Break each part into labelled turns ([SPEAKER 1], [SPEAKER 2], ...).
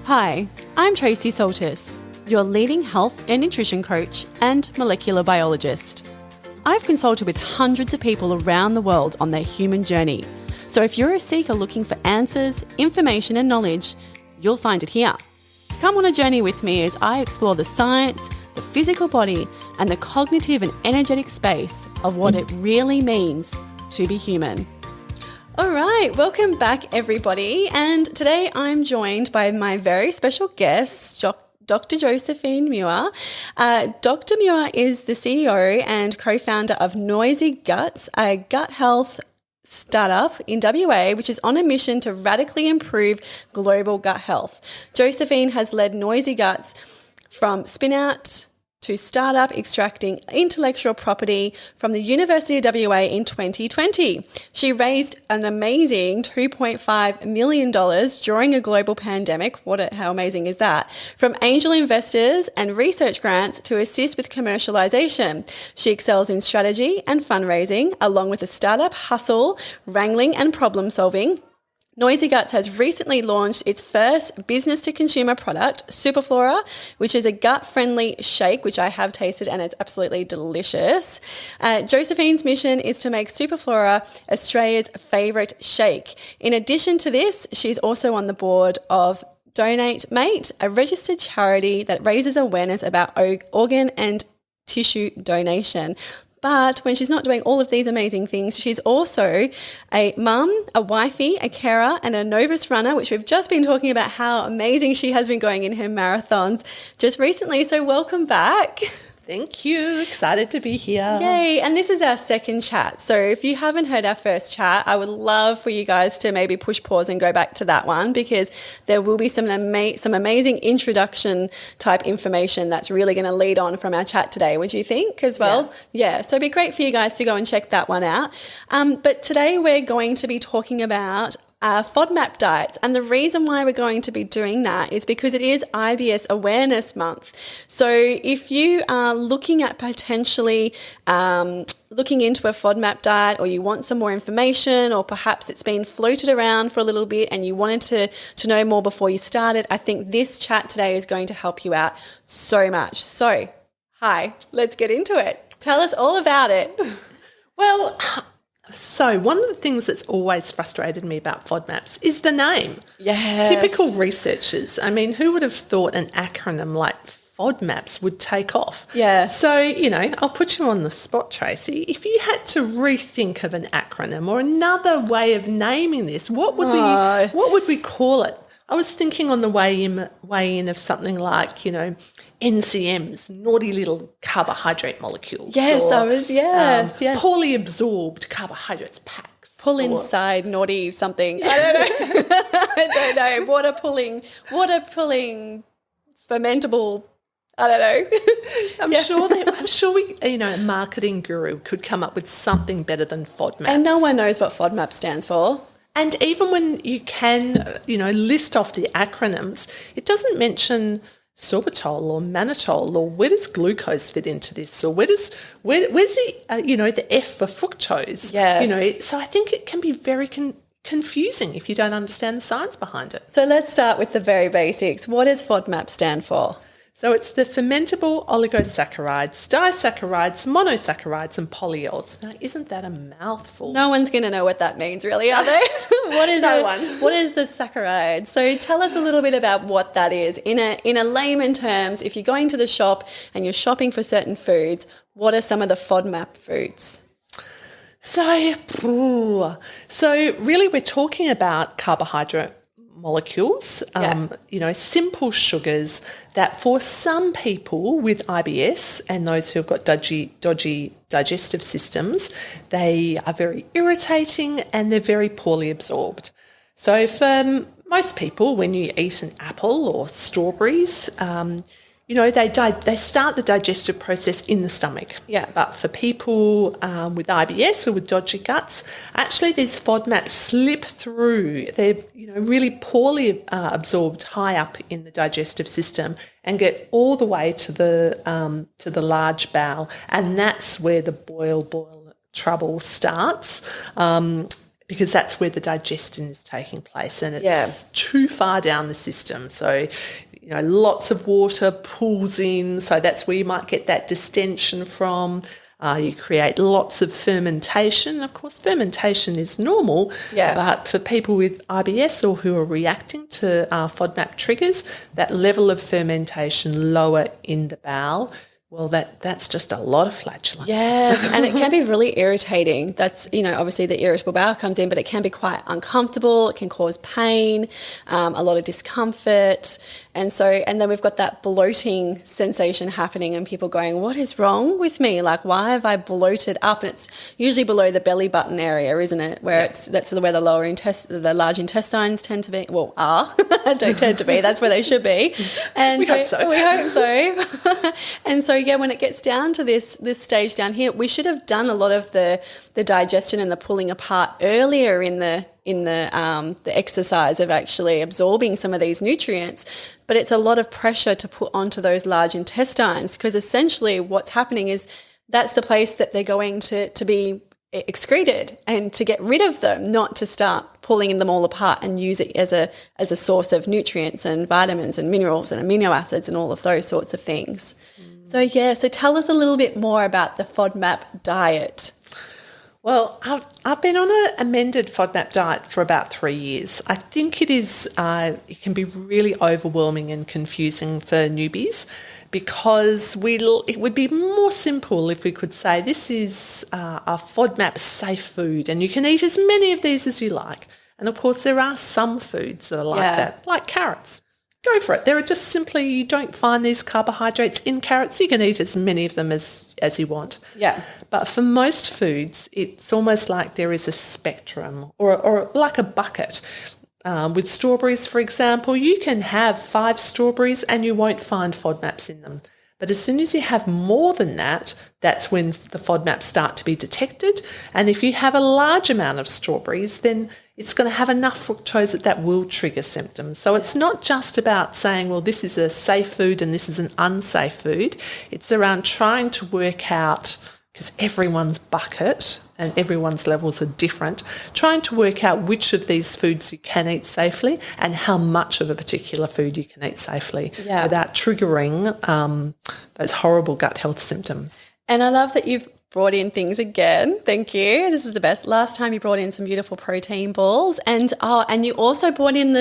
[SPEAKER 1] Hi, I'm Tracy Soltis, your leading health and nutrition coach and molecular biologist. I've consulted with hundreds of people around the world on their human journey. So if you're a seeker looking for answers, information and knowledge, you'll find it here. Come on a journey with me as I explore the science, the physical body, and the cognitive and energetic space of what it really means to be human. All right, welcome back everybody. And today I'm joined by my very special guest, Dr. Josephine Muir. Dr. Muir is the CEO and co-founder of Noisy Guts, a gut health startup in WA, which is on a mission to radically improve global gut health. Josephine has led Noisy Guts from spin-out to startup, extracting intellectual property from the University of WA in 2020. She raised an amazing $2.5 million during a global pandemic. How amazing is that? From angel investors and research grants to assist with commercialization. She excels in strategy and fundraising, along with a startup hustle, wrangling and problem solving. Noisy Guts has recently launched its first business-to-consumer product, Superflora, which is a gut-friendly shake, which I have tasted and it's absolutely delicious. Josephine's mission is to make Superflora Australia's favourite shake. In addition to this, she's also on the board of Donate Mate, a registered charity that raises awareness about organ and tissue donation. But when she's not doing all of these amazing things, she's also a mum, a wifey, a carer, and a novice runner, which we've just been talking about how amazing she has been going in her marathons just recently. So welcome back.
[SPEAKER 2] Thank you. Excited to be here.
[SPEAKER 1] Yay. And this is our second chat. So if you haven't heard our first chat, I would love for you guys to maybe push pause and go back to that one, because there will be some amazing introduction type information that's really going to lead on from our chat today. Would you think as well? Yeah. So it'd be great for you guys to go and check that one out. But today we're going to be talking about FODMAP diets. And the reason why we're going to be doing that is because it is IBS Awareness Month. So if you are looking at potentially looking into a FODMAP diet, or you want some more information, or perhaps it's been floated around for a little bit and you wanted to know more before you started, I think this chat today is going to help you out so much. So, hi, let's get into it. Tell us all about it.
[SPEAKER 2] Well, so one of the things that's always frustrated me about FODMAPs is the name.
[SPEAKER 1] Yes.
[SPEAKER 2] Typical researchers. I mean, who would have thought an acronym like FODMAPs would take off?
[SPEAKER 1] Yeah.
[SPEAKER 2] So, I'll put you on the spot, Tracy. If you had to rethink of an acronym or another way of naming this, what would we call it? I was thinking on the way in of something like, NCMs, naughty little carbohydrate molecules.
[SPEAKER 1] Yes,
[SPEAKER 2] or,
[SPEAKER 1] yes.
[SPEAKER 2] Poorly absorbed carbohydrates packs.
[SPEAKER 1] Pull inside naughty something. I don't know. I don't know. Water pulling, fermentable. I don't know.
[SPEAKER 2] I'm sure we, a marketing guru could come up with something better than FODMAPs.
[SPEAKER 1] And no one knows what FODMAP stands for.
[SPEAKER 2] And even when you can, list off the acronyms, it doesn't mention sorbitol or mannitol, or where does glucose fit into this, or where's the the F for fructose?
[SPEAKER 1] Yes.
[SPEAKER 2] So I think it can be very confusing if you don't understand the science behind it.
[SPEAKER 1] So let's start with the very basics. What does FODMAP stand for?
[SPEAKER 2] So it's the fermentable oligosaccharides, disaccharides, monosaccharides, and polyols. Now, isn't that a mouthful?
[SPEAKER 1] No one's going to know what that means, really, are they? What is the saccharide? So tell us a little bit about what that is. In a layman terms, if you're going to the shop and you're shopping for certain foods, what are some of the FODMAP foods?
[SPEAKER 2] So really we're talking about carbohydrate molecules, simple sugars that for some people with IBS and those who've got dodgy digestive systems, they are very irritating and they're very poorly absorbed. So for most people, when you eat an apple or strawberries, they start the digestive process in the stomach.
[SPEAKER 1] Yeah.
[SPEAKER 2] But for people with IBS or with dodgy guts, actually these FODMAPs slip through. They're really poorly absorbed high up in the digestive system and get all the way to the large bowel, and that's where the boil trouble starts. because that's where the digestion is taking place, and it's too far down the system. So, lots of water pools in, so that's where you might get that distension from. You create lots of fermentation. Of course, fermentation is normal, but for people with IBS or who are reacting to FODMAP triggers, that level of fermentation lower in the bowel, well, that's just a lot of flatulence.
[SPEAKER 1] Yes, and it can be really irritating. That's, obviously the irritable bowel comes in, but it can be quite uncomfortable. It can cause pain, a lot of discomfort. And then we've got that bloating sensation happening and people going, what is wrong with me? Like, why have I bloated up? And it's usually below the belly button area, isn't it? Where that's where the the large intestines tend to be, don't tend to be. That's where they should be. And
[SPEAKER 2] we hope so.
[SPEAKER 1] We hope so. And so, when it gets down to this stage down here, we should have done a lot of the digestion and the pulling apart earlier in the exercise of actually absorbing some of these nutrients. But it's a lot of pressure to put onto those large intestines, because essentially what's happening is that's the place that they're going to be excreted, and to get rid of them, not to start pulling them all apart and use it as a source of nutrients and vitamins and minerals and amino acids and all of those sorts of things. So tell us a little bit more about the FODMAP diet.
[SPEAKER 2] Well, I've been on an amended FODMAP diet for about 3 years. I think it can be really overwhelming and confusing for newbies, because it would be more simple if we could say this is a FODMAP safe food and you can eat as many of these as you like. And of course there are some foods that are like that, like carrots. Go for it. There are just simply, you don't find these carbohydrates in carrots. You can eat as many of them as you want. Yeah. But for most foods, it's almost like there is a spectrum or like a bucket. With strawberries, for example, you can have 5 strawberries and you won't find FODMAPs in them. But as soon as you have more than that, that's when the FODMAPs start to be detected. And if you have a large amount of strawberries, then it's going to have enough fructose that will trigger symptoms. So it's not just about saying, well, this is a safe food and this is an unsafe food. It's around trying to work out, because everyone's bucket and everyone's levels are different, trying to work out which of these foods you can eat safely and how much of a particular food you can eat safely without triggering those horrible gut health symptoms.
[SPEAKER 1] And I love that you've brought in things again. Thank you. This is the best. Last time you brought in some beautiful protein balls, and you also brought in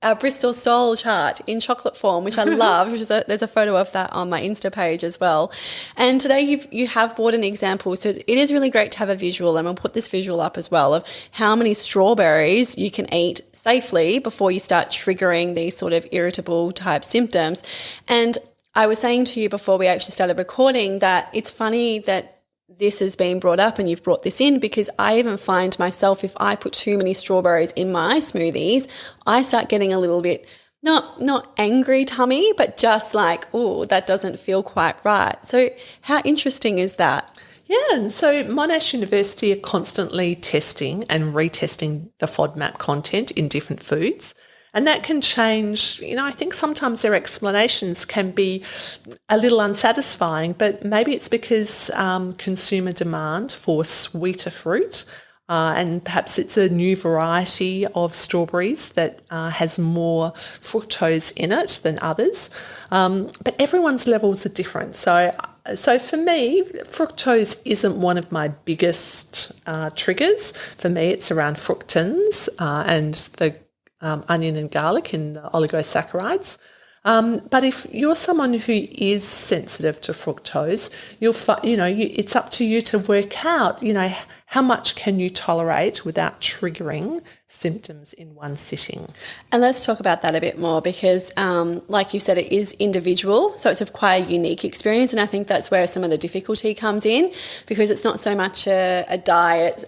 [SPEAKER 1] our Bristol Stole chart in chocolate form, which I love. There's a photo of that on my Insta page as well. And today you have brought an example. So it is really great to have a visual, and we'll put this visual up as well, of how many strawberries you can eat safely before you start triggering these sort of irritable type symptoms. And I was saying to you before we actually started recording that it's funny that this has been brought up and you've brought this in, because I even find myself, if I put too many strawberries in my smoothies, I start getting a little bit, not angry tummy, but just like, oh, that doesn't feel quite right. So how interesting is that?
[SPEAKER 2] Yeah, and so Monash University are constantly testing and retesting the FODMAP content in different foods. And that can change. I think sometimes their explanations can be a little unsatisfying, but maybe it's because consumer demand for sweeter fruit, and perhaps it's a new variety of strawberries that has more fructose in it than others. But everyone's levels are different. So for me, fructose isn't one of my biggest triggers. For me, it's around fructans and the onion and garlic in the oligosaccharides. But if you're someone who is sensitive to fructose, it's up to you to work out, how much can you tolerate without triggering symptoms in one sitting.
[SPEAKER 1] And let's talk about that a bit more, because like you said, it is individual, so it's quite a unique experience, and I think that's where some of the difficulty comes in, because it's not so much a diet,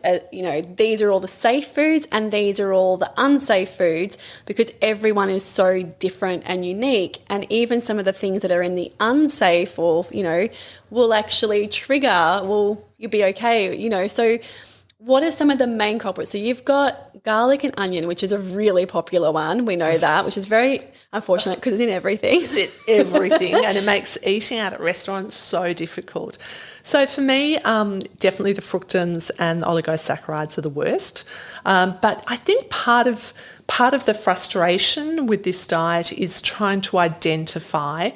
[SPEAKER 1] these are all the safe foods and these are all the unsafe foods, because everyone is so different and unique, and even some of the things that are in the unsafe or will actually trigger, you'll be okay, so What are some of the main culprits? So you've got garlic and onion, which is a really popular one. We know that, which is very unfortunate because it's in everything.
[SPEAKER 2] It's in everything, and it makes eating out at restaurants so difficult. So for me, definitely the fructans and oligosaccharides are the worst. But I think part of the frustration with this diet is trying to identify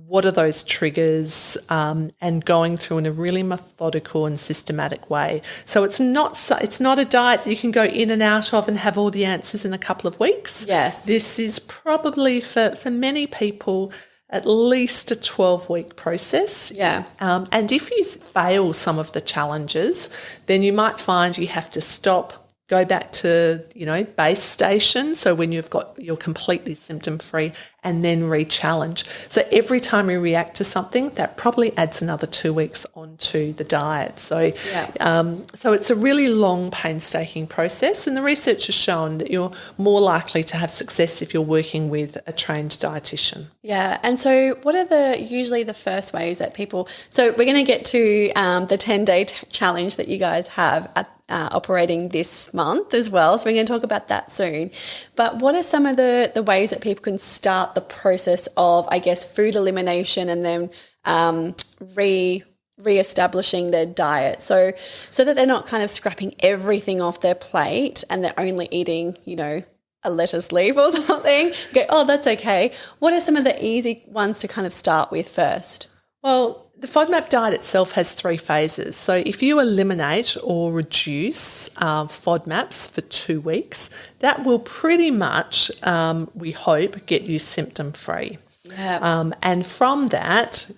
[SPEAKER 2] what are those triggers and going through in a really methodical and systematic way. So it's not a diet that you can go in and out of and have all the answers in a couple of weeks.
[SPEAKER 1] Yes.
[SPEAKER 2] This is probably for many people at least a 12-week process.
[SPEAKER 1] Yeah.
[SPEAKER 2] And if you fail some of the challenges, then you might find you have to stop, go back to, base station. So when you're completely symptom-free, and then re-challenge. So every time you react to something, that probably adds another 2 weeks onto the diet. So, so it's a really long, painstaking process, and the research has shown that you're more likely to have success if you're working with a trained dietitian.
[SPEAKER 1] Yeah, and so what are usually the first ways that people? So we're going to get to the 10-day challenge that you guys have at operating this month as well. So we're going to talk about that soon. But what are some of the ways that people can start the process of, I guess, food elimination and then re-establishing their diet so that they're not kind of scrapping everything off their plate and they're only eating, a lettuce leaf or something? Go, oh, that's okay. What are some of the easy ones to kind of start with first?
[SPEAKER 2] Well, the FODMAP diet itself has 3 phases. So if you eliminate or reduce FODMAPs for 2 weeks, that will pretty much, we hope, get you symptom-free.
[SPEAKER 1] Yeah.
[SPEAKER 2] And from that,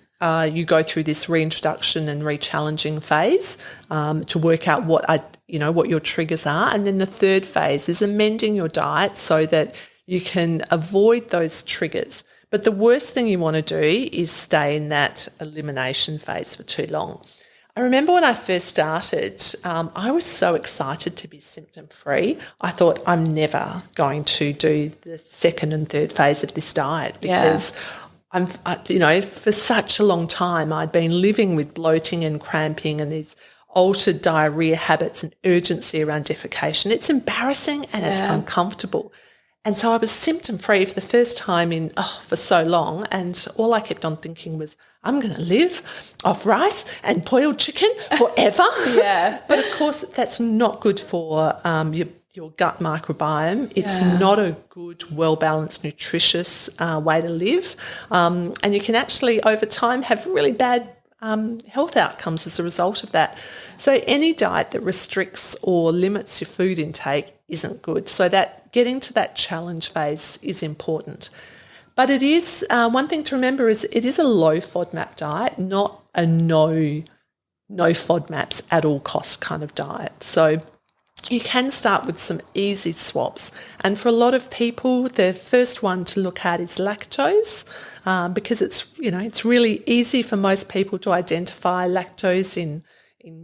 [SPEAKER 2] you go through this reintroduction and re-challenging phase to work out what your triggers are. And then the 3rd phase is amending your diet so that you can avoid those triggers. But the worst thing you want to do is stay in that elimination phase for too long. I remember when I first started, I was so excited to be symptom-free. I thought I'm never going to do the 2nd and 3rd phase of this diet because for such a long time I'd been living with bloating and cramping and these altered diarrhea habits and urgency around defecation. It's embarrassing and it's uncomfortable. And so I was symptom-free for the first time for so long, and all I kept on thinking was, I'm going to live off rice and boiled chicken forever. But of course, that's not good for your gut microbiome. It's not a good, well-balanced, nutritious way to live. And you can actually, over time, have really bad health outcomes as a result of that. So any diet that restricts or limits your food intake isn't good. So that getting to that challenge phase is important. But it is, one thing to remember is it is a low FODMAP diet, not a no FODMAPs at all cost kind of diet. So you can start with some easy swaps. And for a lot of people, the first one to look at is lactose, because it's really easy for most people to identify lactose in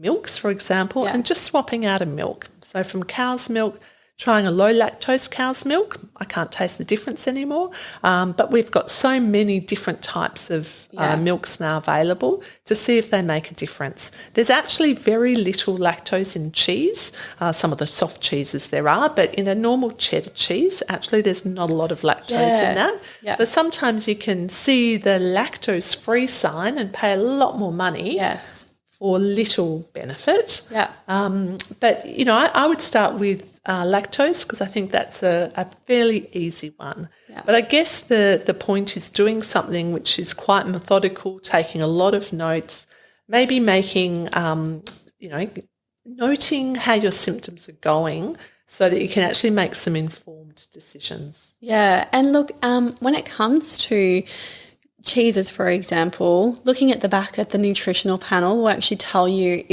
[SPEAKER 2] milks, for example, and just swapping out a milk. So from cow's milk, trying a low lactose cow's milk, I can't taste the difference anymore. But we've got so many different types of milks now available to see if they make a difference. There's actually very little lactose in cheese, some of the soft cheeses there are, but in a normal cheddar cheese, actually there's not a lot of lactose in that. Yeah. So sometimes you can see the lactose-free sign and pay a lot more money. For little benefit. But, I would start with lactose because I think that's a fairly easy one. But I guess the point is doing something which is quite methodical, taking a lot of notes, maybe making, noting how your symptoms are going so that you can actually make some informed decisions.
[SPEAKER 1] Yeah, and look, when it comes to cheeses, for example, looking at the back at the nutritional panel will actually tell you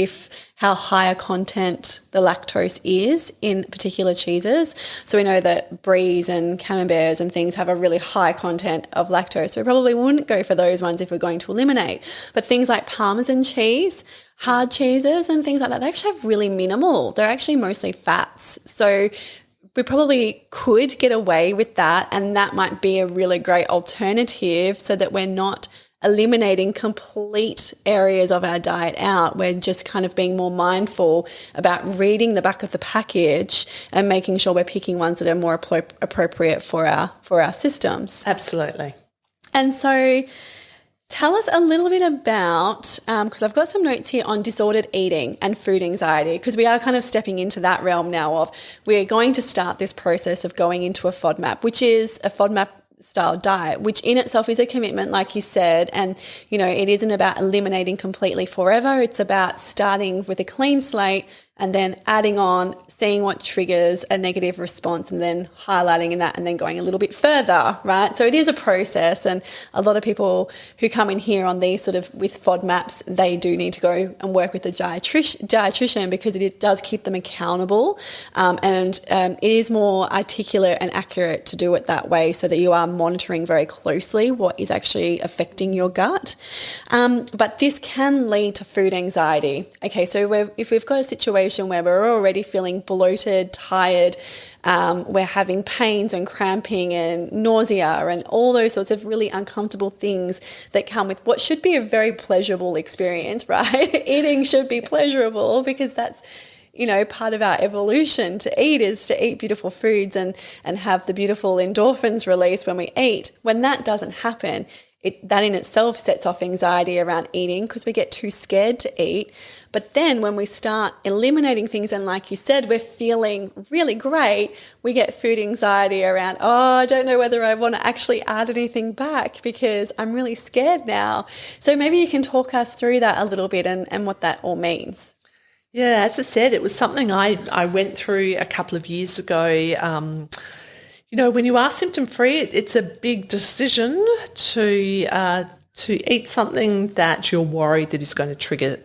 [SPEAKER 1] how high a content the lactose is in particular cheeses. So we know that bries and camemberts and things have a really high content of lactose. So we probably wouldn't go for those ones if we're going to eliminate. But things like Parmesan cheese, hard cheeses and things like that, they actually have really minimal. They're actually mostly fats. So we probably could get away with that, and that might be a really great alternative so that we're not eliminating complete areas of our diet out. We're just kind of being more mindful about reading the back of the package and making sure we're picking ones that are more appropriate for our systems.
[SPEAKER 2] Absolutely.
[SPEAKER 1] And so tell us a little bit about, because I've got some notes here on disordered eating and food anxiety, because we are kind of stepping into that realm now of we're going to start this process of going into a FODMAP, which is a FODMAP style diet, which in itself is a commitment, like you said, and it isn't about eliminating completely forever. It's about starting with a clean slate and then adding on, seeing what triggers a negative response and then highlighting in that and then going a little bit further, right? So it is a process, and a lot of people who come in here on these sort of with FODMAPs, they do need to go and work with a dietitian because it does keep them accountable, and it is more articulate and accurate to do it that way so that you are monitoring very closely what is actually affecting your gut. But this can lead to food anxiety. Okay, so if we've got a situation where we're already feeling bloated, tired, we're having pains and cramping and nausea and all those sorts of really uncomfortable things that come with what should be a very pleasurable experience, right? Eating should be pleasurable because that's part of our evolution. To eat is to eat beautiful foods and have the beautiful endorphins released when we eat. When that doesn't happen, that in itself sets off anxiety around eating because we get too scared to eat. But then when we start eliminating things, and like you said, we're feeling really great, we get food anxiety around, I don't know whether I want to actually add anything back because I'm really scared now. So maybe you can talk us through that a little bit and what that all means.
[SPEAKER 2] Yeah, as I said, it was something I went through a couple of years ago. When you are symptom-free, it's a big decision to eat something that you're worried that is going to trigger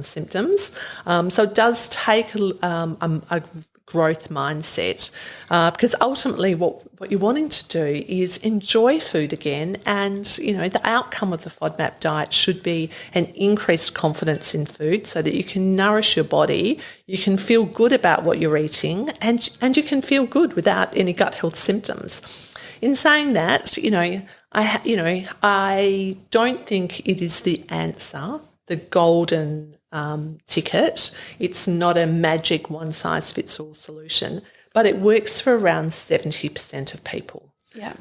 [SPEAKER 2] symptoms. So it does take a growth mindset because ultimately what you're wanting to do is enjoy food again, and the outcome of the FODMAP diet should be an increased confidence in food so that you can nourish your body, you can feel good about what you're eating, and you can feel good without any gut health symptoms. In saying that, I don't think it is the answer, the golden ticket. It's not a magic one-size-fits-all solution, but it works for around 70% of people.
[SPEAKER 1] Yeah.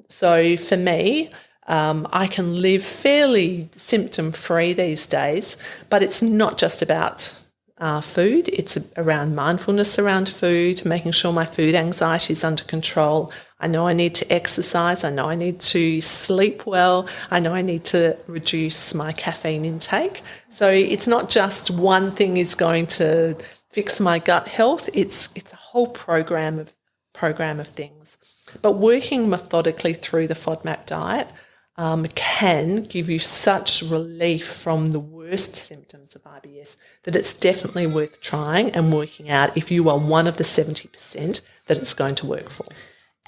[SPEAKER 2] So for me, I can live fairly symptom-free these days, but it's not just about food. It's around mindfulness around food, making sure my food anxiety is under control. I know I need to exercise. I know I need to sleep well. I know I need to reduce my caffeine intake. So it's not just one thing is going to fix my gut health. It's a whole program of things. But working methodically through the FODMAP diet can give you such relief from the worst symptoms of IBS that it's definitely worth trying and working out if you are one of the 70% that it's going to work for.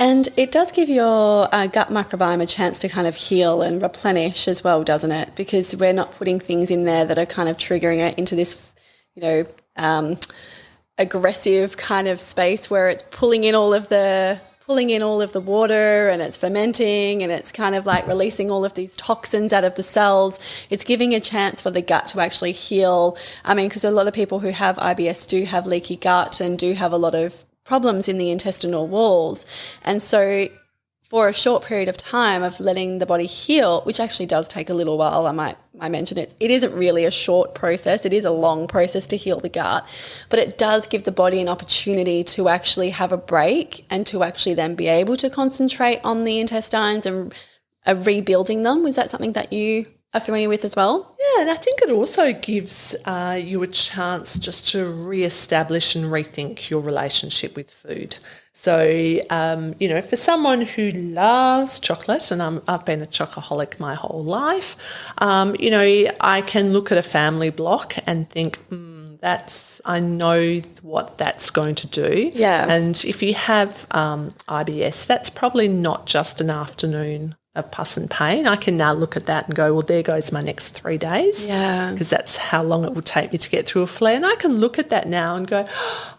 [SPEAKER 1] And it does give your gut microbiome a chance to kind of heal and replenish as well, doesn't it? Because we're not putting things in there that are kind of triggering it into this, aggressive kind of space where it's pulling in all of the water and it's fermenting and it's kind of like releasing all of these toxins out of the cells. It's giving a chance for the gut to actually heal. I mean, because a lot of people who have IBS do have leaky gut and do have a lot of problems in the intestinal walls. And so for a short period of time of letting the body heal, which actually does take a little while, I mention it isn't really a short process. It is a long process to heal the gut, but it does give the body an opportunity to actually have a break and to actually then be able to concentrate on the intestines and rebuilding them. Was that something that you are familiar with as well?
[SPEAKER 2] Yeah, and I think it also gives you a chance just to reestablish and rethink your relationship with food. So, for someone who loves chocolate, and I've been a chocoholic my whole life, I can look at a family block and think, I know what that's going to do.
[SPEAKER 1] Yeah.
[SPEAKER 2] And if you have IBS, that's probably not just an afternoon of pus and pain. I can now look at that and go, well, there goes my next 3 days.
[SPEAKER 1] Yeah.
[SPEAKER 2] Because that's how long it will take me to get through a flare. And I can look at that now and go,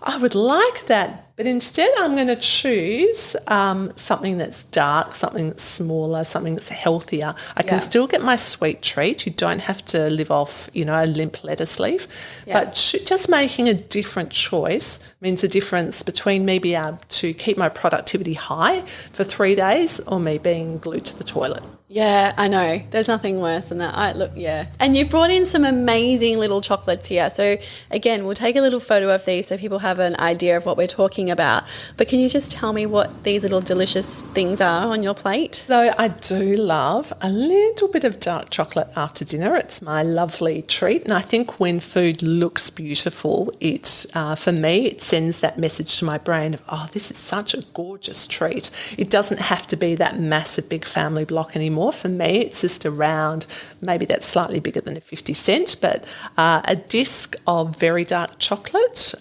[SPEAKER 2] I would like that But instead I'm going to choose something that's dark, something that's smaller, something that's healthier. I can still get my sweet treat. You don't have to live off, a limp lettuce leaf. Yeah. But just making a different choice means a difference between me being able to keep my productivity high for 3 days or me being glued to the toilet.
[SPEAKER 1] Yeah, I know. There's nothing worse than that. And you've brought in some amazing little chocolates here. So again, we'll take a little photo of these so people have an idea of what we're talking about. But can you just tell me what these little delicious things are on your plate?
[SPEAKER 2] So I do love a little bit of dark chocolate after dinner. It's my lovely treat. And I think when food looks beautiful, for me, it sends that message to my brain of, oh, this is such a gorgeous treat. It doesn't have to be that massive big family block anymore. For me, it's just a round, maybe that's slightly bigger than a 50 cent, but a disc of very dark chocolate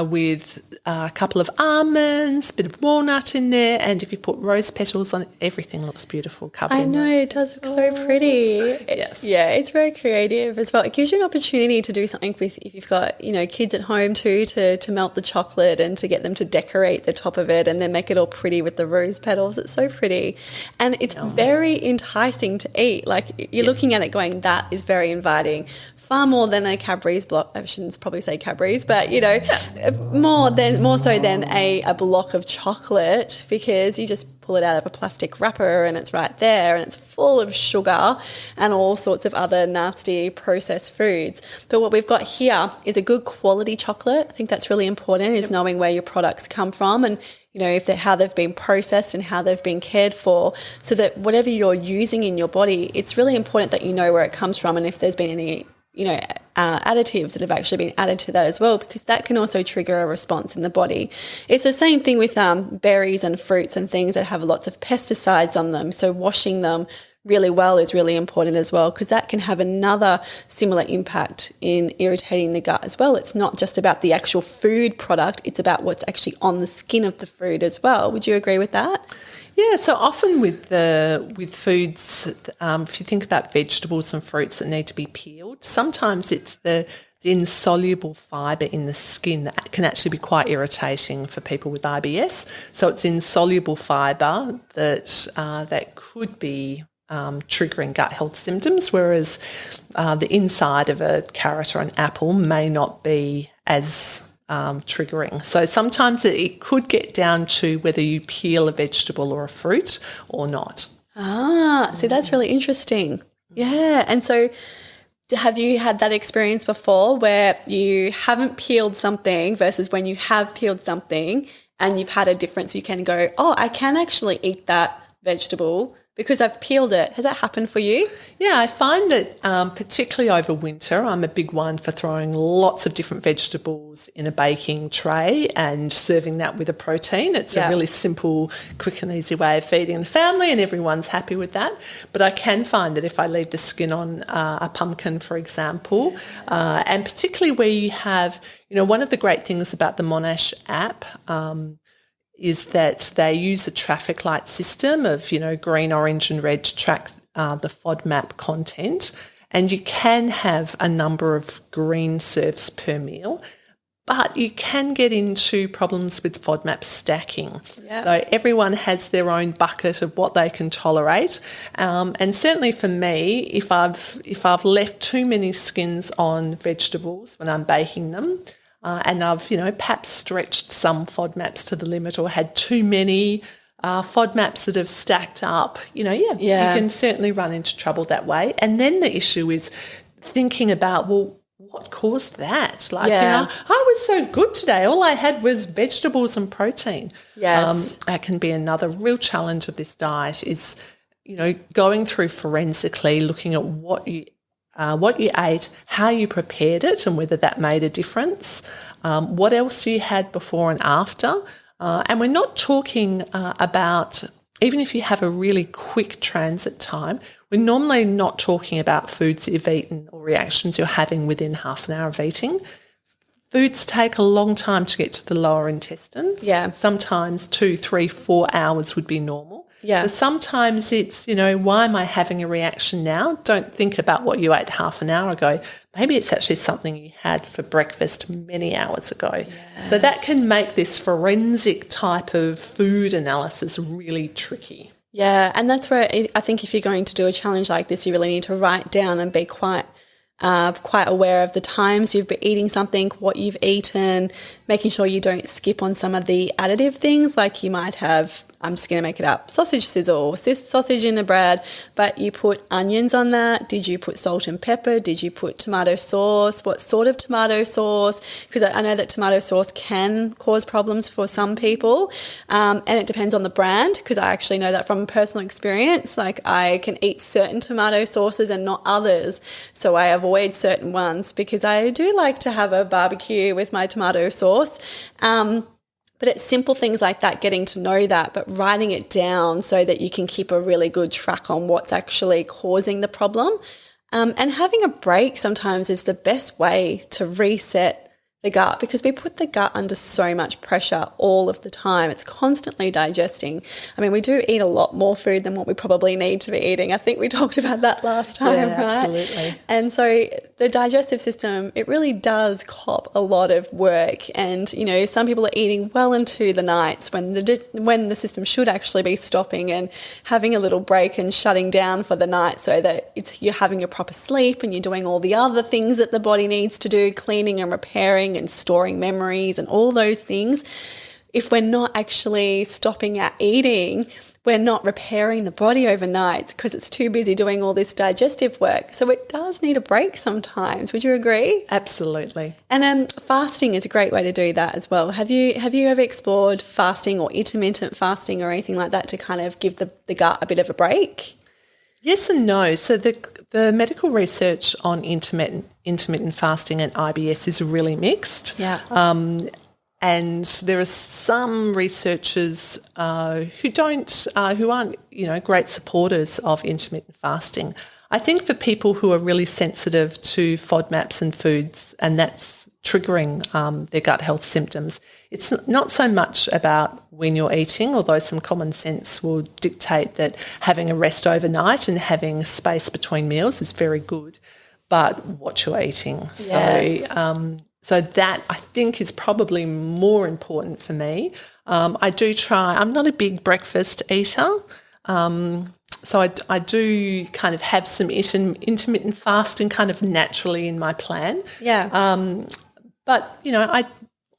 [SPEAKER 2] with a couple of almonds, a bit of walnut in there, and if you put rose petals on it, everything looks beautiful.
[SPEAKER 1] I know, it does look so pretty.
[SPEAKER 2] Yes.
[SPEAKER 1] Yeah, it's very creative as well. It gives you an opportunity to do something with, if you've got, kids at home too, to melt the chocolate and to get them to decorate the top of it and then make it all pretty with the rose petals. It's so pretty. And it's very enticing to eat. Like, you're looking at it going, that is very inviting. Far more than a Cadbury's block. I shouldn't probably say Cadbury's, but more so than a block of chocolate, because you just pull it out of a plastic wrapper and it's right there and it's full of sugar and all sorts of other nasty processed foods. But what we've got here is a good quality chocolate. I think that's really important, is knowing where your products come from and how they've been processed and how they've been cared for, so that whatever you're using in your body, it's really important that you know where it comes from and if there's been any additives that have actually been added to that as well, because that can also trigger a response in the body. It's the same thing with berries and fruits and things that have lots of pesticides on them. So washing them really well is really important as well, because that can have another similar impact in irritating the gut as well. It's not just about the actual food product, it's about what's actually on the skin of the food as well. Would you agree with that?
[SPEAKER 2] Yeah, so often with foods, if you think about vegetables and fruits that need to be peeled, sometimes it's the insoluble fibre in the skin that can actually be quite irritating for people with IBS. So it's insoluble fibre that could be triggering gut health symptoms, whereas the inside of a carrot or an apple may not be as triggering. So sometimes it could get down to whether you peel a vegetable or a fruit or not.
[SPEAKER 1] See, that's really interesting. Yeah. And so have you had that experience before where you haven't peeled something versus when you have peeled something and you've had a difference? You can go, oh, I can actually eat that vegetable because I've peeled it. Has that happened for you?
[SPEAKER 2] Yeah, I find that particularly over winter, I'm a big one for throwing lots of different vegetables in a baking tray and serving that with a protein. It's a really simple, quick and easy way of feeding the family and everyone's happy with that. But I can find that if I leave the skin on a pumpkin, for example, and particularly where you have, one of the great things about the Monash app is that they use a traffic light system of, green, orange and red to track the FODMAP content. And you can have a number of green serves per meal, but you can get into problems with FODMAP stacking. Yep. So everyone has their own bucket of what they can tolerate. And certainly for me, if I've left too many skins on vegetables when I'm baking them, and I've, perhaps stretched some FODMAPs to the limit or had too many FODMAPs that have stacked up, you can certainly run into trouble that way. And then the issue is thinking about, well, what caused that? I was so good today. All I had was vegetables and protein.
[SPEAKER 1] Yes.
[SPEAKER 2] That can be another real challenge of this diet is, going through forensically, looking at what you ate, how you prepared it and whether that made a difference, what else you had before and after. And we're not talking about, even if you have a really quick transit time, we're normally not talking about foods that you've eaten or reactions you're having within half an hour of eating. Foods take a long time to get to the lower intestine.
[SPEAKER 1] Yeah.
[SPEAKER 2] Sometimes 2, 3, 4 hours would be normal.
[SPEAKER 1] Yeah.
[SPEAKER 2] So sometimes it's, why am I having a reaction now? Don't think about what you ate half an hour ago. Maybe it's actually something you had for breakfast many hours ago.
[SPEAKER 1] Yes.
[SPEAKER 2] So that can make this forensic type of food analysis really tricky.
[SPEAKER 1] Yeah, and that's where I think if you're going to do a challenge like this, you really need to write down and be quite aware of the times you've been eating something, what you've eaten, making sure you don't skip on some of the additive things, like you might have, I'm just going to make it up, sausage sizzle, sausage in the bread, but you put onions on that. Did you put salt and pepper? Did you put tomato sauce? What sort of tomato sauce? Because I know that tomato sauce can cause problems for some people, and it depends on the brand, because I actually know that from personal experience. Like, I can eat certain tomato sauces and not others, so I avoid certain ones because I do like to have a barbecue with my tomato sauce. But it's simple things like that, getting to know that, but writing it down so that you can keep a really good track on what's actually causing the problem. And having a break sometimes is the best way to reset the gut, because we put the gut under so much pressure all of the time. It's constantly digesting. I mean, we do eat a lot more food than what we probably need to be eating. I think we talked about that last time,
[SPEAKER 2] right? Absolutely.
[SPEAKER 1] And so the digestive system, it really does cop a lot of work. And, some people are eating well into the nights when the system should actually be stopping and having a little break and shutting down for the night, so that you're having a proper sleep and you're doing all the other things that the body needs to do, cleaning and repairing and storing memories and all those things. If we're not actually stopping at eating, we're not repairing the body overnight because it's too busy doing all this digestive work. So it does need a break sometimes. Would you agree?
[SPEAKER 2] Absolutely.
[SPEAKER 1] And fasting is a great way to do that as well. Have you ever explored fasting or intermittent fasting or anything like that to kind of give the gut a bit of a break?
[SPEAKER 2] Yes and no. So the medical research on intermittent fasting and IBS is really mixed.
[SPEAKER 1] Yeah.
[SPEAKER 2] And there are some researchers who aren't great supporters of intermittent fasting. I think for people who are really sensitive to FODMAPs and foods, and that's triggering their gut health symptoms, it's not so much about when you're eating, although some common sense will dictate that having a rest overnight and having space between meals is very good, but what you're eating.
[SPEAKER 1] Yes.
[SPEAKER 2] So that, I think, is probably more important for me. I do try. I'm not a big breakfast eater, so I do kind of have some intermittent fasting kind of naturally in my plan.
[SPEAKER 1] Yeah.
[SPEAKER 2] But,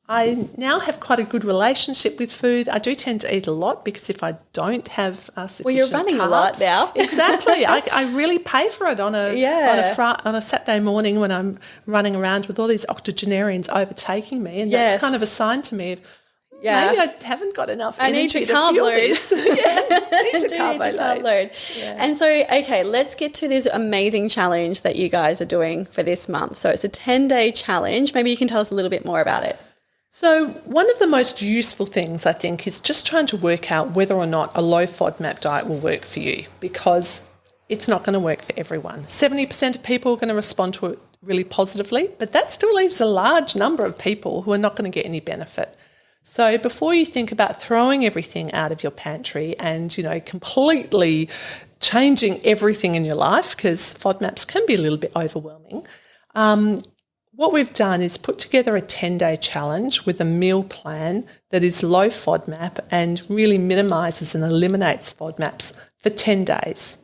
[SPEAKER 2] I now have quite a good relationship with food. I do tend to eat a lot because if I don't have sufficient
[SPEAKER 1] well, you're running
[SPEAKER 2] carbs,
[SPEAKER 1] a lot now.
[SPEAKER 2] Exactly. I really pay for it on a Saturday morning when I'm running around with all these octogenarians overtaking me, and that's kind of a sign to me of maybe I haven't got enough energy to fuel this. Need to carb load. Yeah.
[SPEAKER 1] And so, okay, let's get to this amazing challenge that you guys are doing for this month. So it's a 10-day challenge. Maybe you can tell us a little bit more about it.
[SPEAKER 2] So one of the most useful things, I think, is just trying to work out whether or not a low FODMAP diet will work for you, because it's not going to work for everyone. 70% of people are going to respond to it really positively, but that still leaves a large number of people who are not going to get any benefit. So before you think about throwing everything out of your pantry and, completely changing everything in your life, because FODMAPs can be a little bit overwhelming, what we've done is put together a 10-day challenge with a meal plan that is low FODMAP and really minimises and eliminates FODMAPs for 10 days.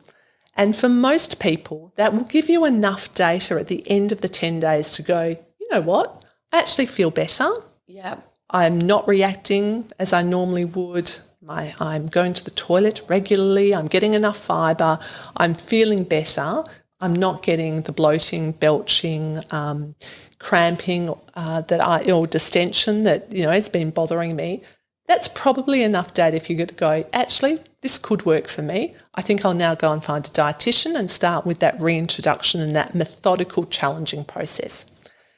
[SPEAKER 2] And for most people, that will give you enough data at the end of the 10 days to go, you know what, I actually feel better.
[SPEAKER 1] Yeah.
[SPEAKER 2] I'm not reacting as I normally would. I'm going to the toilet regularly. I'm getting enough fibre. I'm feeling better. I'm not getting the bloating, belching, cramping or distension that has been bothering me. That's probably enough data for you to go, actually, this could work for me. I think I'll now go and find a dietitian and start with that reintroduction and that methodical, challenging process.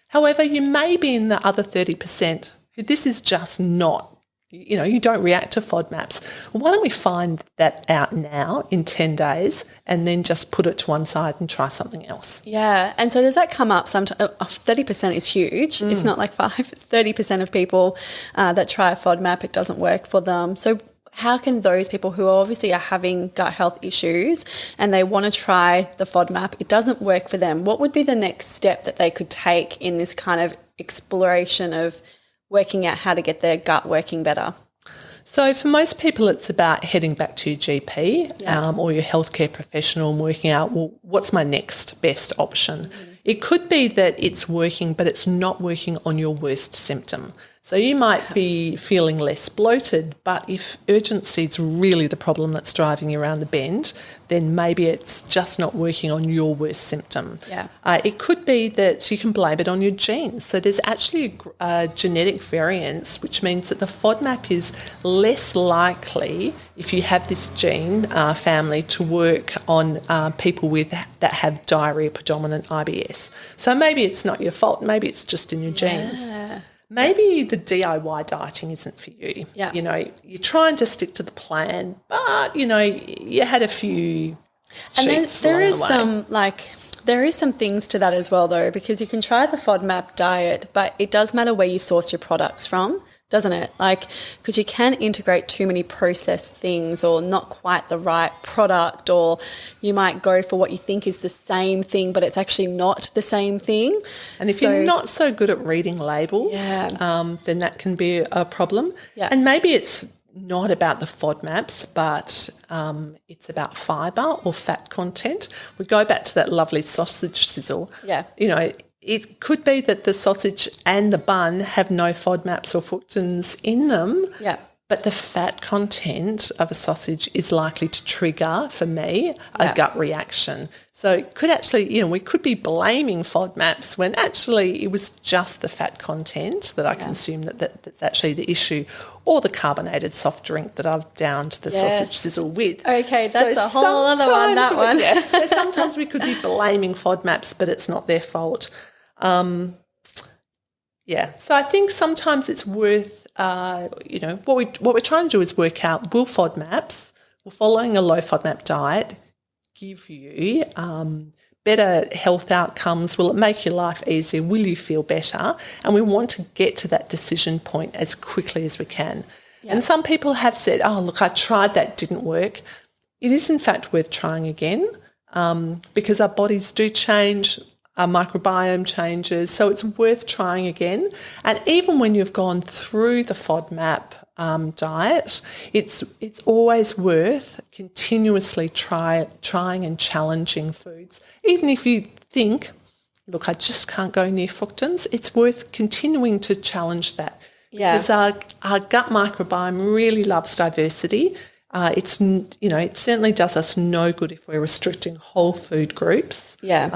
[SPEAKER 2] However, you may be in the other 30% who this is just not. You don't react to FODMAPs. Well, why don't we find that out now in 10 days and then just put it to one side and try something else?
[SPEAKER 1] Yeah. And so does that come up sometimes? 30% is huge. It's not like 30% of people that try a FODMAP, it doesn't work for them. So how can those people who obviously are having gut health issues and they want to try the FODMAP, it doesn't work for them, what would be the next step that they could take in this kind of exploration of working out how to get their gut working better?
[SPEAKER 2] So for most people, it's about heading back to your GP or your healthcare professional and working out, well, what's my next best option? It could be that it's working, but it's not working on your worst symptom. So you might be feeling less bloated, but if urgency is really the problem that's driving you around the bend, then maybe it's just not working on your worst symptom.
[SPEAKER 1] Yeah.
[SPEAKER 2] It could be that you can blame it on your genes. So there's actually a genetic variance, which means that the FODMAP is less likely, if you have this gene family, to work on people that have diarrhea predominant IBS. So maybe it's not your fault. Maybe it's just in your genes. Maybe the DIY dieting isn't for you.
[SPEAKER 1] Yeah.
[SPEAKER 2] You know, you're trying to stick to the plan, but, you know, you had a few cheats along the way.
[SPEAKER 1] There is some things to that as well, though, because you can try the FODMAP diet, but it does matter where you source your products from, doesn't it? Like, because you can integrate too many processed things or not quite the right product, or you might go for what you think is the same thing, but it's actually not the same thing.
[SPEAKER 2] And if you're not so good at reading labels, then that can be a problem.
[SPEAKER 1] Yeah.
[SPEAKER 2] And maybe it's not about the FODMAPs, but it's about fibre or fat content. We go back to that lovely sausage sizzle.
[SPEAKER 1] Yeah.
[SPEAKER 2] You know, it could be that the sausage and the bun have no FODMAPs or fructans in them, but the fat content of a sausage is likely to trigger, for me, a gut reaction. So it could actually, you know, we could be blaming FODMAPs when actually it was just the fat content that I consume that's actually the issue, or the carbonated soft drink that I've downed the sausage sizzle with.
[SPEAKER 1] Okay, that's a whole other one, that one.
[SPEAKER 2] So sometimes we could be blaming FODMAPs, but it's not their fault. So I think sometimes it's worth, you know, what we're trying to do is work out, will following a low FODMAP diet give you better health outcomes? Will it make your life easier? Will you feel better? And we want to get to that decision point as quickly as we can. Yeah. And some people have said, oh, look, I tried that, didn't work. It is in fact worth trying again because our bodies do change, our microbiome changes, so it's worth trying again. And even when you've gone through the FODMAP diet, it's always worth continuously trying and challenging foods. Even if you think, look, I just can't go near fructans, it's worth continuing to challenge that.
[SPEAKER 1] Yeah.
[SPEAKER 2] Because our gut microbiome really loves diversity. It certainly does us no good if we're restricting whole food groups.
[SPEAKER 1] Yeah.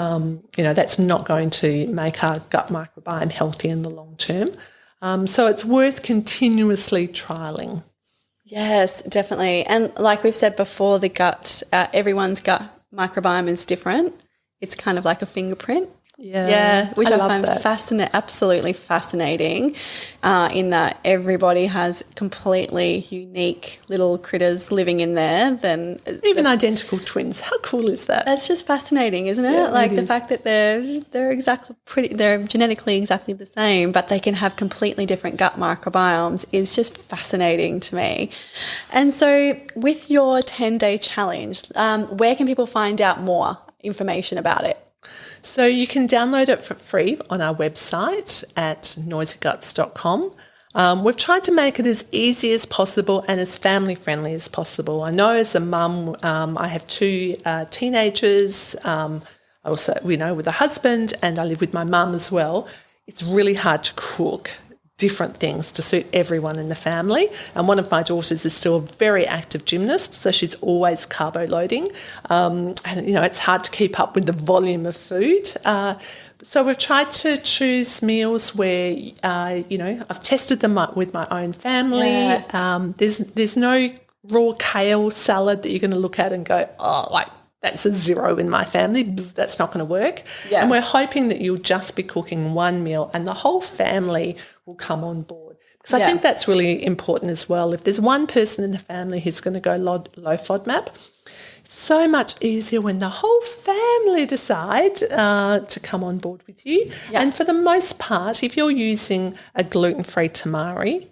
[SPEAKER 2] That's not going to make our gut microbiome healthy in the long term. So it's worth continuously trialling.
[SPEAKER 1] Yes, definitely. And like we've said before, the gut, everyone's gut microbiome is different. It's kind of like a fingerprint. Yeah, which I find absolutely fascinating in that everybody has completely unique little critters living in there.
[SPEAKER 2] Even identical twins. How cool is that?
[SPEAKER 1] That's just fascinating, isn't it?
[SPEAKER 2] Yeah,
[SPEAKER 1] like
[SPEAKER 2] it
[SPEAKER 1] the
[SPEAKER 2] is.
[SPEAKER 1] fact that they're genetically exactly the same, but they can have completely different gut microbiomes is just fascinating to me. And so with your 10-day challenge, where can people find out more information about it?
[SPEAKER 2] So you can download it for free on our website at noisyguts.com. We've tried to make it as easy as possible and as family-friendly as possible. I know as a mum, I have two teenagers, also, with a husband, and I live with my mum as well. It's really hard to cook different things to suit everyone in the family. And one of my daughters is still a very active gymnast, so she's always carbo loading. And, it's hard to keep up with the volume of food. So we've tried to choose meals where, I've tested them up with my own family. Yeah. There's no raw kale salad that you're going to look at and go, that's a 0 in my family. That's not going to work. Yeah. And we're hoping that you'll just be cooking one meal and the whole family will come on board. Because I think that's really important as well. If there's one person in the family who's going to go low FODMAP, it's so much easier when the whole family decide to come on board with you. Yeah. And for the most part, if you're using a gluten-free tamari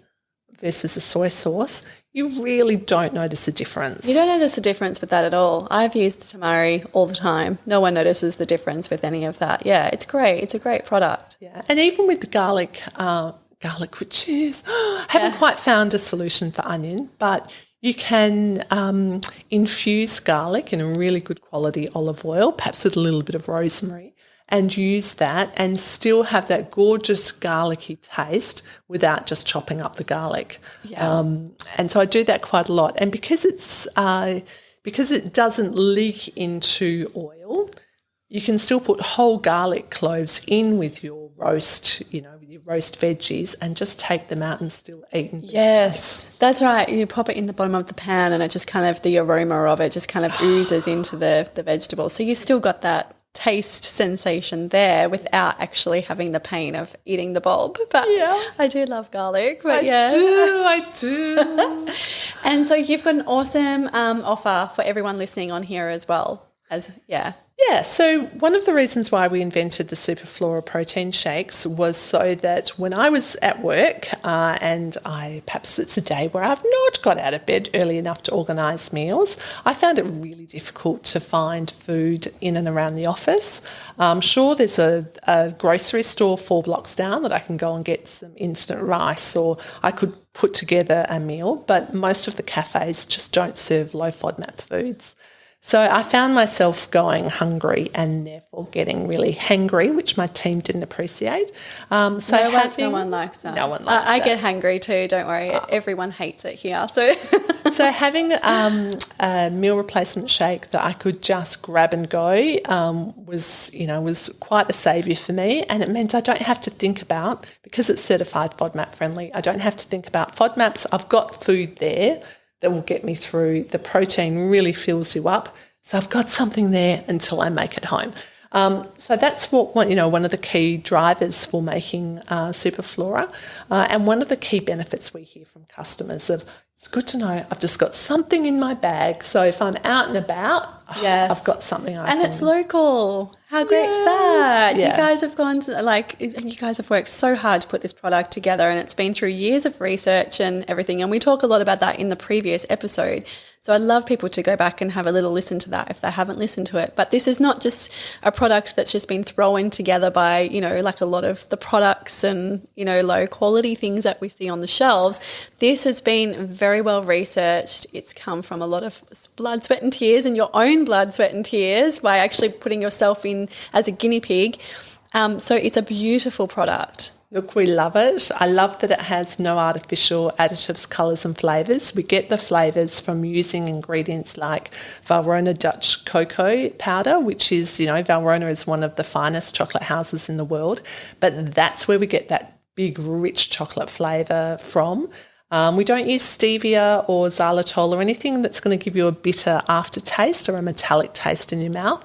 [SPEAKER 2] versus a soy sauce, you really don't notice a difference.
[SPEAKER 1] You don't notice a difference with that at all. I've used tamari all the time. No one notices the difference with any of that. Yeah, it's great. It's a great product.
[SPEAKER 2] Yeah, and even with the garlic, which is, haven't quite found a solution for onion, but you can infuse garlic in a really good quality olive oil, perhaps with a little bit of rosemary, and use that and still have that gorgeous garlicky taste without just chopping up the garlic.
[SPEAKER 1] Yeah.
[SPEAKER 2] And so I do that quite a lot. And because it doesn't leak into oil, you can still put whole garlic cloves in with your roast, with your roast veggies, and just take them out and still eat.
[SPEAKER 1] Yes, that's right. You pop it in the bottom of the pan and it just kind of, the aroma of it just kind of oozes into the vegetables. So you still got that taste sensation there without actually having the pain of eating the bulb. But yeah, I do love garlic. But
[SPEAKER 2] I do.
[SPEAKER 1] And so you've got an awesome offer for everyone listening on here as well.
[SPEAKER 2] Yeah, so one of the reasons why we invented the Superflora protein shakes was so that when I was at work and perhaps it's a day where I've not got out of bed early enough to organise meals, I found it really difficult to find food in and around the office. I'm sure there's a grocery store 4 blocks down that I can go and get some instant rice, or I could put together a meal, but most of the cafes just don't serve low FODMAP foods. So I found myself going hungry and therefore getting really hangry, which my team didn't appreciate.
[SPEAKER 1] No one likes that.
[SPEAKER 2] No one likes that.
[SPEAKER 1] I get hangry too, don't worry. Everyone hates it here.
[SPEAKER 2] So having a meal replacement shake that I could just grab and go was quite a saviour for me, and it means I don't have to think about, because it's certified FODMAP friendly, I don't have to think about FODMAPs. I've got food there that will get me through. The protein really fills you up. So I've got something there until I make it home. So that's one of the key drivers for making Superflora, and one of the key benefits we hear from customers of, it's good to know I've just got something in my bag. So if I'm out and about, I've got something I can.
[SPEAKER 1] And it's local. How great is that?
[SPEAKER 2] Yeah.
[SPEAKER 1] You guys have you guys have worked so hard to put this product together, and it's been through years of research and everything. And we talk a lot about that in the previous episode. So I'd love people to go back and have a little listen to that if they haven't listened to it. But this is not just a product that's just been thrown together by, like a lot of the products and, low quality things that we see on the shelves. This has been very well researched. It's come from a lot of blood, sweat and tears, and your own blood, sweat and tears by actually putting yourself in as a guinea pig. So it's a beautiful product.
[SPEAKER 2] Look, we love it. I love that it has no artificial additives, colours and flavours. We get the flavours from using ingredients like Valrhona Dutch cocoa powder, which is, Valrhona is one of the finest chocolate houses in the world, but that's where we get that big, rich chocolate flavour from. We don't use stevia or xylitol or anything that's going to give you a bitter aftertaste or a metallic taste in your mouth.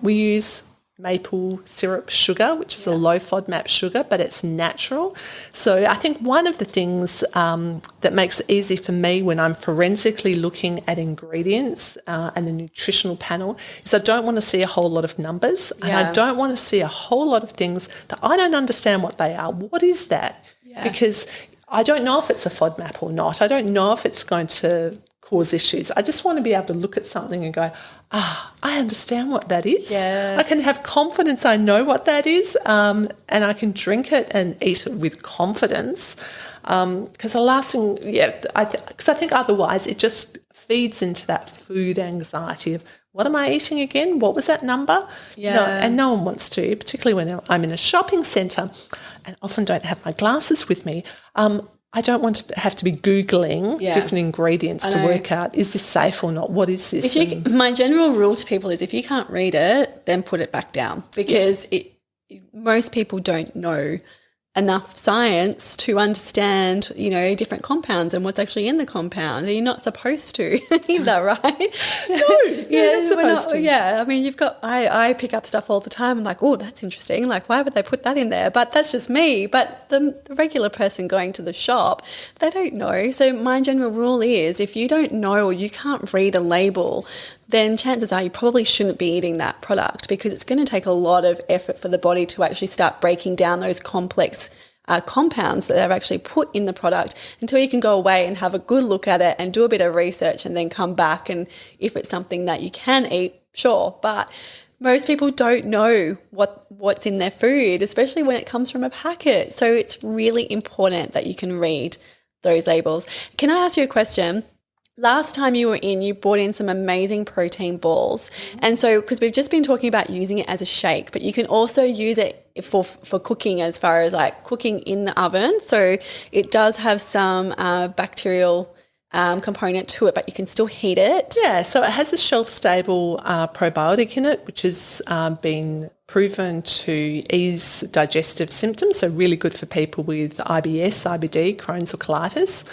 [SPEAKER 2] We use maple syrup sugar, which is a low FODMAP sugar, but it's natural. So I think one of the things that makes it easy for me when I'm forensically looking at ingredients and the nutritional panel is I don't want to see a whole lot of numbers, and I don't want to see a whole lot of things that I don't understand what they are. What is that? Yeah. Because I don't know if it's a FODMAP or not. I don't know if it's going to cause issues. I just want to be able to look at something and go, I understand what that is.
[SPEAKER 1] Yes.
[SPEAKER 2] I can have confidence I know what that is, and I can drink it and eat it with confidence. Because the last thing, because I think otherwise it just feeds into that food anxiety of, what am I eating again? What was that number?
[SPEAKER 1] Yeah.
[SPEAKER 2] No, and no one wants to, particularly when I'm in a shopping centre and often don't have my glasses with me. I don't want to have to be Googling different ingredients to work out, is this safe or not? What is this?
[SPEAKER 1] My general rule to people is if you can't read it, then put it back down, because most people don't know enough science to understand, different compounds and what's actually in the compound. You're not supposed to either, right?
[SPEAKER 2] No, you're not supposed to.
[SPEAKER 1] Yeah, I mean, I pick up stuff all the time. I'm like, oh, that's interesting. Like, why would they put that in there? But that's just me. But the regular person going to the shop, they don't know. So my general rule is if you don't know or you can't read a label, then chances are you probably shouldn't be eating that product, because it's going to take a lot of effort for the body to actually start breaking down those complex compounds that they've actually put in the product until you can go away and have a good look at it and do a bit of research and then come back. And if it's something that you can eat, sure. But most people don't know what's in their food, especially when it comes from a packet. So it's really important that you can read those labels. Can I ask you a question? Last time you were in, you brought in some amazing protein balls. And so, because we've just been talking about using it as a shake, but you can also use it for cooking, as far as like cooking in the oven. So it does have some bacterial component to it, but you can still heat it.
[SPEAKER 2] Yeah, so it has a shelf-stable probiotic in it, which has been proven to ease digestive symptoms, so really good for people with IBS, IBD, Crohn's or colitis.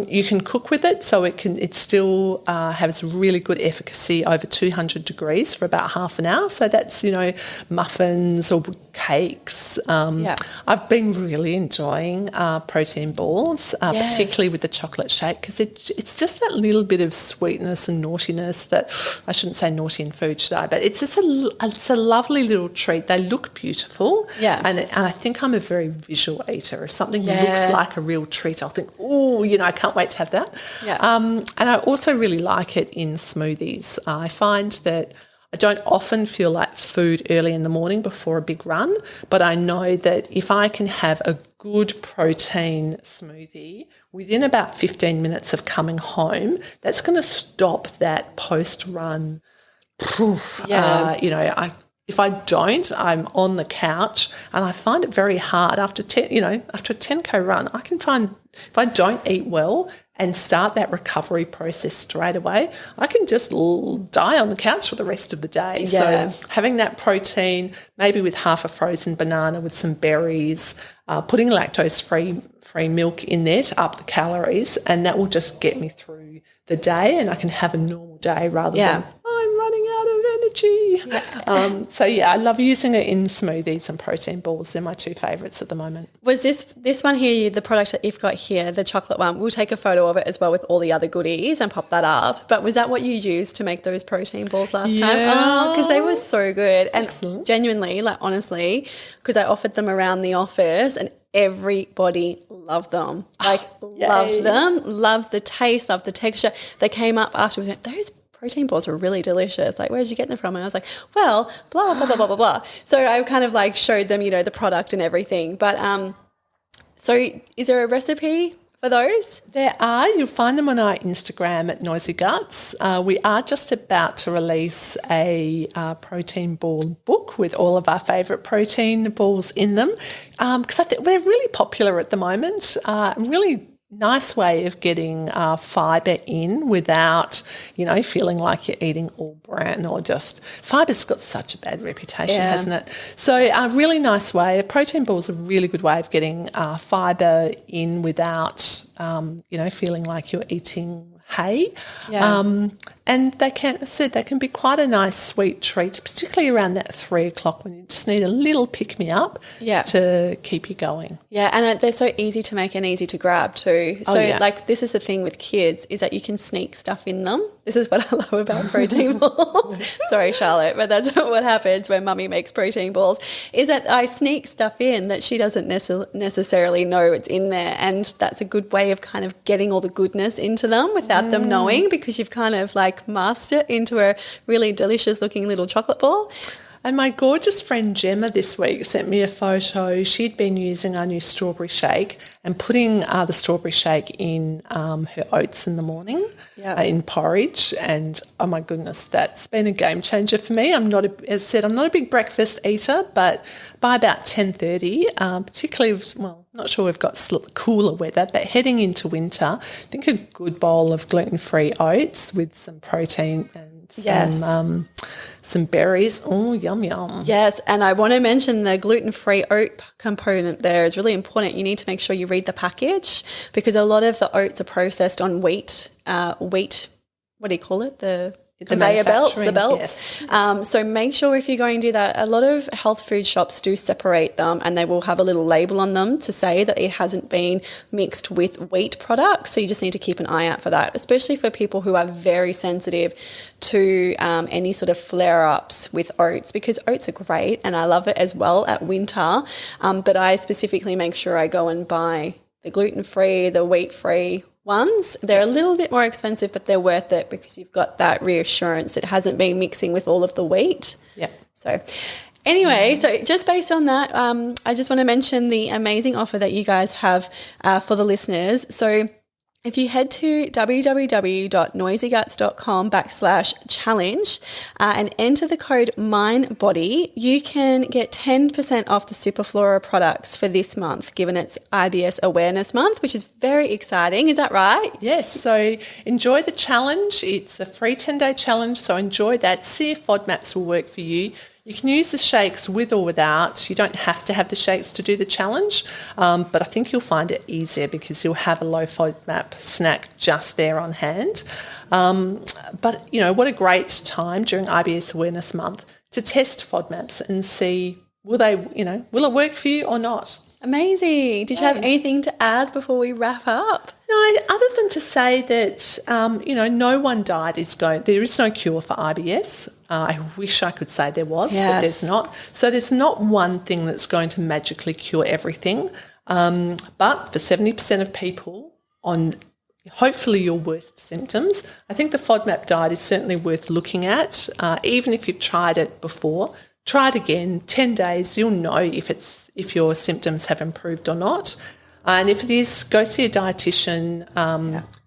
[SPEAKER 2] You can cook with it, so it still has really good efficacy over 200 degrees for about half an hour. So that's, muffins or cakes. I've been really enjoying protein balls, particularly with the chocolate shake, because it's just that little bit of sweetness and naughtiness that, I shouldn't say naughty in food, should I? But it's just a lovely little treat. They look beautiful.
[SPEAKER 1] Yeah.
[SPEAKER 2] And I think I'm a very visual eater. If something looks like a real treat, I'll think, I can't wait to have that.
[SPEAKER 1] Yeah.
[SPEAKER 2] And I also really like it in smoothies. I find that I don't often feel like food early in the morning before a big run, but I know that if I can have a good protein smoothie within about 15 minutes of coming home, that's going to stop that post-run. If I don't, I'm on the couch, and I find it very hard after a 10K run. I can find if I don't eat well and start that recovery process straight away, I can just die on the couch for the rest of the day.
[SPEAKER 1] Yeah.
[SPEAKER 2] So having that protein, maybe with half a frozen banana with some berries, putting lactose-free milk in there to up the calories, and that will just get me through the day, and I can have a normal day rather than I'm running out of energy. I love using it in smoothies and protein balls. They're my two favourites at the moment.
[SPEAKER 1] Was this one here, the product that you've got here, the chocolate one? We'll take a photo of it as well with all the other goodies and pop that up. But was that what you used to make those protein balls last time? Oh, because they were so good. And
[SPEAKER 2] excellent.
[SPEAKER 1] Genuinely, like honestly, because I offered them around the office and everybody loved them. Loved them, loved the taste, loved the texture. They came up afterwards and went, those protein balls were really delicious. Like, where did you get them from? And I was like, well, blah, blah, blah, blah, blah, blah. So I kind of like showed them, the product and everything. But so is there a recipe for those?
[SPEAKER 2] There are. You'll find them on our Instagram at Noisy Guts. We are just about to release a protein ball book with all of our favourite protein balls in them, because I think they're really popular at the moment. Really nice way of getting fibre in without, feeling like you're eating all bran or just fiber's got such a bad reputation, hasn't it? So a really nice way. A protein ball is a really good way of getting fibre in without, feeling like you're eating hay. And they can be quite a nice sweet treat, particularly around that 3 o'clock when you just need a little pick-me-up to keep you going.
[SPEAKER 1] Yeah, and they're so easy to make and easy to grab too. So this is the thing with kids is that you can sneak stuff in them. This is what I love about protein balls. Sorry, Charlotte, but that's what happens when Mummy makes protein balls, is that I sneak stuff in that she doesn't necessarily know it's in there, and that's a good way of kind of getting all the goodness into them without them knowing, because you've kind of masked it into a really delicious looking little chocolate ball.
[SPEAKER 2] And my gorgeous friend Gemma this week sent me a photo. She'd been using our new strawberry shake and putting the strawberry shake in her oats in the morning in porridge. And, oh, my goodness, that's been a game changer for me. I'm not a big breakfast eater, but by about 10:30, particularly, not sure we've got cooler weather, but heading into winter, I think a good bowl of gluten-free oats with some protein and some berries. Oh, yum, yum.
[SPEAKER 1] Yes, and I want to mention the gluten-free oat component there is really important. You need to make sure you read the package, because a lot of the oats are processed on wheat, what do you call it? conveyor belts, the
[SPEAKER 2] manufacturing,
[SPEAKER 1] belts.
[SPEAKER 2] yes.
[SPEAKER 1] So make sure if you're going to do that, a lot of health food shops do separate them, and they will have a little label on them to say that it hasn't been mixed with wheat products. So you just need to keep an eye out for that, especially for people who are very sensitive to any sort of flare-ups with oats, because oats are great and I love it as well at winter. But I specifically make sure I go and buy the gluten-free, the wheat-free ones. They're a little bit more expensive, but they're worth it because you've got that reassurance. It hasn't been mixing with all of the wheat.
[SPEAKER 2] Yeah.
[SPEAKER 1] So anyway, so just based on that, I just want to mention the amazing offer that you guys have for the listeners. So if you head to www.noisyguts.com/challenge and enter the code MINDBODY, you can get 10% off the Superflora products for this month, given it's IBS Awareness Month, which is very exciting. Is that right?
[SPEAKER 2] Yes, so enjoy the challenge. It's a free 10-day challenge, so enjoy that. See if FODMAPs will work for you. You can use the shakes with or without. You don't have to have the shakes to do the challenge, but I think you'll find it easier because you'll have a low FODMAP snack just there on hand. But, you know, what a great time during IBS Awareness Month to test FODMAPs and see will it work for you or not?
[SPEAKER 1] Amazing. Did you have anything to add before we wrap up?
[SPEAKER 2] No, other than to say that, no one diet there is no cure for IBS. I wish I could say there was, but there's not. So there's not one thing that's going to magically cure everything. But for 70% of people on hopefully your worst symptoms, I think the FODMAP diet is certainly worth looking at. Even if you've tried it before, try it again, 10 days, you'll know if your symptoms have improved or not. And if it is, go see a dietitian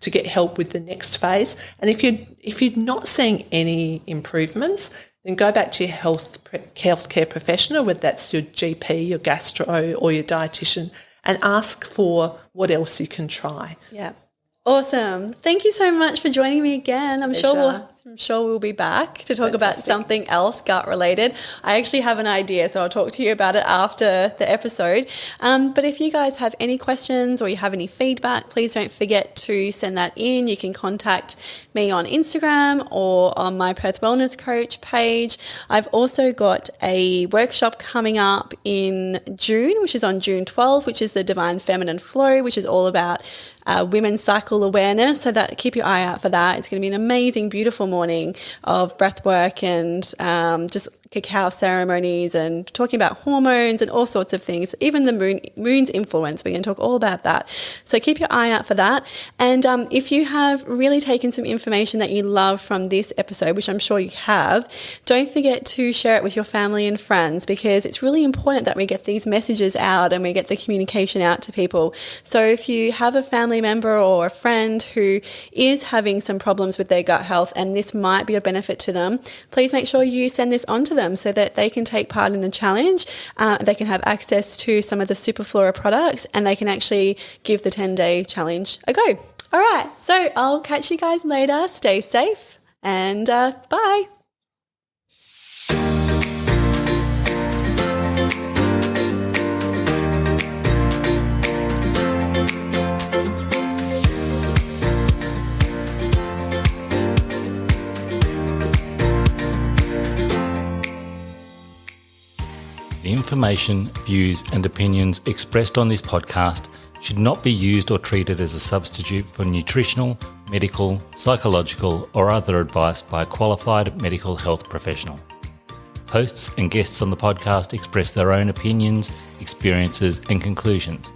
[SPEAKER 2] to get help with the next phase. And if you're not seeing any improvements, then go back to your healthcare professional, whether that's your GP, your gastro, or your dietitian, and ask for what else you can try.
[SPEAKER 1] Yeah. Awesome. Thank you so much for joining me again. I'm sure we'll be back to talk about something else gut related. I actually have an idea, so I'll talk to you about it after the episode. But if you guys have any questions or you have any feedback, please don't forget to send that in. You can contact me on Instagram or on my Perth Wellness Coach page. I've also got a workshop coming up in June, which is on June 12th, which is the Divine Feminine Flow, which is all about women's cycle awareness. So keep your eye out for that. It's going to be an amazing, beautiful morning of breath work and just cacao ceremonies and talking about hormones and all sorts of things, even the moon's influence. We're going to talk all about that. So keep your eye out for that. And if you have really taken some information that you love from this episode, which I'm sure you have, don't forget to share it with your family and friends, because it's really important that we get these messages out and we get the communication out to people. So if you have a family member or a friend who is having some problems with their gut health and this might be a benefit to them, please make sure you send this on to them so that they can take part in the challenge. They can have access to some of the Superflora products and they can actually give the 10-day challenge a go. All right, so I'll catch you guys later. Stay safe and bye.
[SPEAKER 3] The information, views and opinions expressed on this podcast should not be used or treated as a substitute for nutritional, medical, psychological or other advice by a qualified medical health professional. Hosts and guests on the podcast express their own opinions, experiences and conclusions.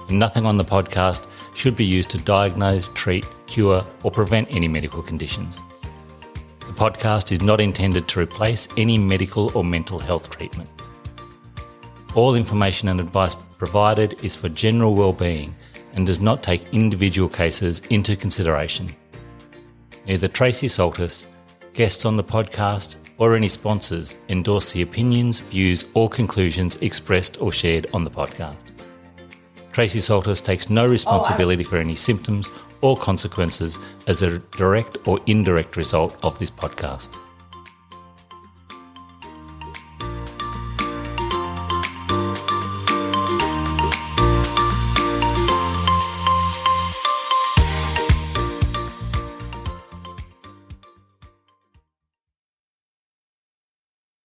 [SPEAKER 3] And nothing on the podcast should be used to diagnose, treat, cure or prevent any medical conditions. The podcast is not intended to replace any medical or mental health treatment. All information and advice provided is for general well-being and does not take individual cases into consideration. Neither Tracy Saltis, guests on the podcast, or any sponsors endorse the opinions, views or conclusions expressed or shared on the podcast. Tracy Saltis takes no responsibility for any symptoms or consequences as a direct or indirect result of this podcast.